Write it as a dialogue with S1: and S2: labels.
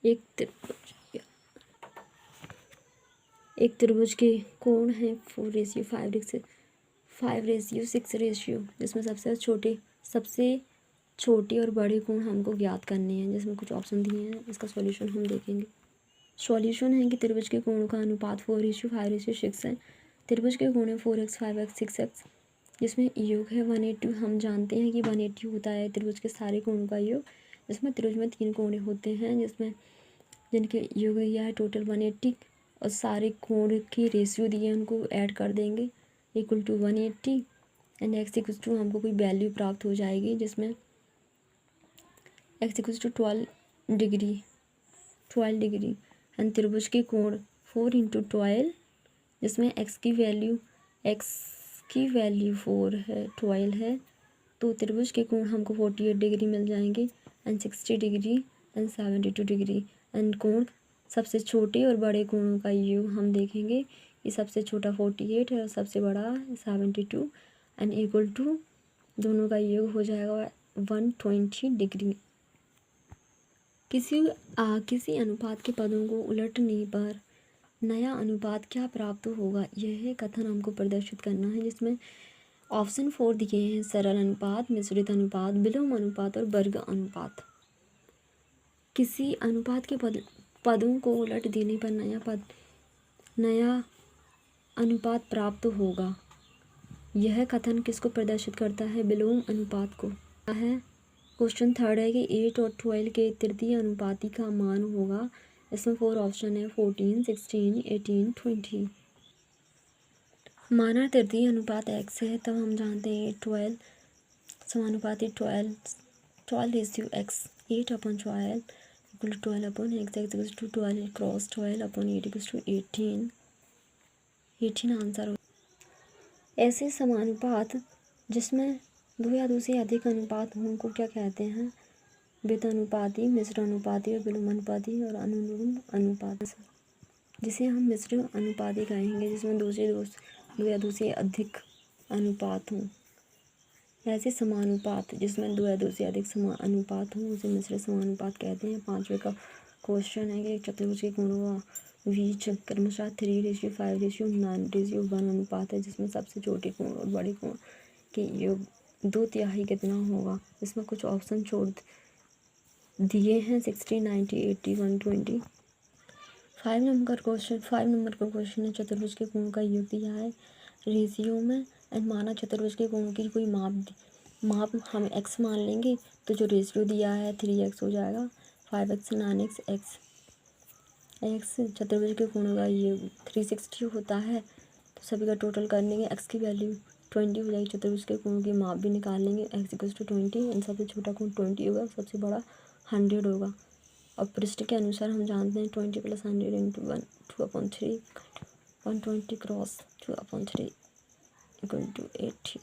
S1: एक त्रिभुज के कोण है 4:5:6 जिसमें सबसे छोटे और बड़े कोण हमको ज्ञात करने हैं, जिसमें कुछ ऑप्शन दिए हैं। इसका सॉल्यूशन हम देखेंगे। सॉल्यूशन है कि त्रिभुज के कोणों का अनुपात 4:5:6 है। त्रिभुज के कोण है 4x 5x 6x, जिसमें योग है 180। हम जानते हैं कि 180 होता है त्रिभुज के सारे कोणों का योग, जिसमें त्रिभुज में 3 कोण होते हैं जिनके योग दिया है टोटल 180, और सारे कोण की रेशियो दी है, उनको ऐड कर देंगे equal to 180 and x equal to हमको कोई वैल्यू प्राप्त हो जाएगी, जिसमें x equal to 12 degree and त्रिभुज के कोण 4 × 12, जिसमें x की वैल्यू 4 है, 12 है, तो त्रिभुज के कोण हमको 48 डिग्री मिल जाएंगे and 60 degree and 72 degree. And कोण सबसे छोटे और बड़े कोणों का योग हम देखेंगे कि सबसे छोटा 48 है और सबसे बड़ा 72 एंड इक्वल टू दोनों का योग हो जाएगा 120 डिग्री। किसी अनुपात के पदों को उलटने पर नया अनुपात क्या प्राप्त होगा, यह कथन हमको प्रदर्शित करना है, जिसमें ऑप्शन 4 दिए हैं: सरल अनुपात, मिश्रित अनुपात, विलोम अनुपात और वर्ग अनुपात। किसी अनुपात के पदों को उलट देने पर नया अनुपात प्राप्त होगा, यह कथन किसको प्रदर्शित करता है? विलोम अनुपात को है। क्वेश्चन 3 है कि 8 और 12 के तृतीय अनुपाती का मान होगा। इसमें 4 ऑप्शन है: 14, 16, 18, 20। माना तृतीय अनुपात x है, तब हम जानते हैं 12 समानुपाती 12:x, 8/12 equal to 12/x, x equal to 12 cross 12/8 equal to 18 answer हो। ऐसे समानुपात जिसमें 2 या 2 से अधिक अनुपात हों को क्या कहते हैं? व्युत्क्रमानुपाती, मिश्र अनुपाती और विलोम अनुपाती और अनुलोम अनुपात, जिसे हम मिश्र अनुपाती कहेंगे, जिसमें 2 या 2 से अधिक अनुपात हों। ऐसे समानुपात जिसमें 2 या 2 से अधिक अनुपात हों उसे मिश्र समानुपात कहते हैं। 5वें का क्वेश्चन है कि चतुर्भुज के कोणों का बीच क्रमशः 3:5:9:1 अनुपात है, जिसमें सबसे छोटे कोण और बड़े कोण के योग 2/3 कितना होगा? इसमें कुछ ऑप्शन छोड़ दिए हैं: 60, 90, 80, 120। 5 नंबर का क्वेश्चन है चतुर्भुज के कोण का योग दिया है रेशियो में एंड माना चतुर्भुज के कोण की कोई माप हम x मान लेंगे, तो जो रेशियो दिया है 3x हो जाएगा। 5x 9x x चतुर्भुज के कोणों का योग 360 होता है, तो सभी का टोटल कर लेंगे, x की वैल्यू 20 हो जाएगी। चतुर्भुज के कोणों की माप भी निकाल लेंगे, x इक्वल टू 20 एंड सबसे छोटा कोण 20 होगा, सबसे बड़ा 100 होगा। और पृष्ठ के अनुसार हम जानते हैं 20 + 100 × 1 2/3 120 क्रॉस 2/3 इक्वल टू 80।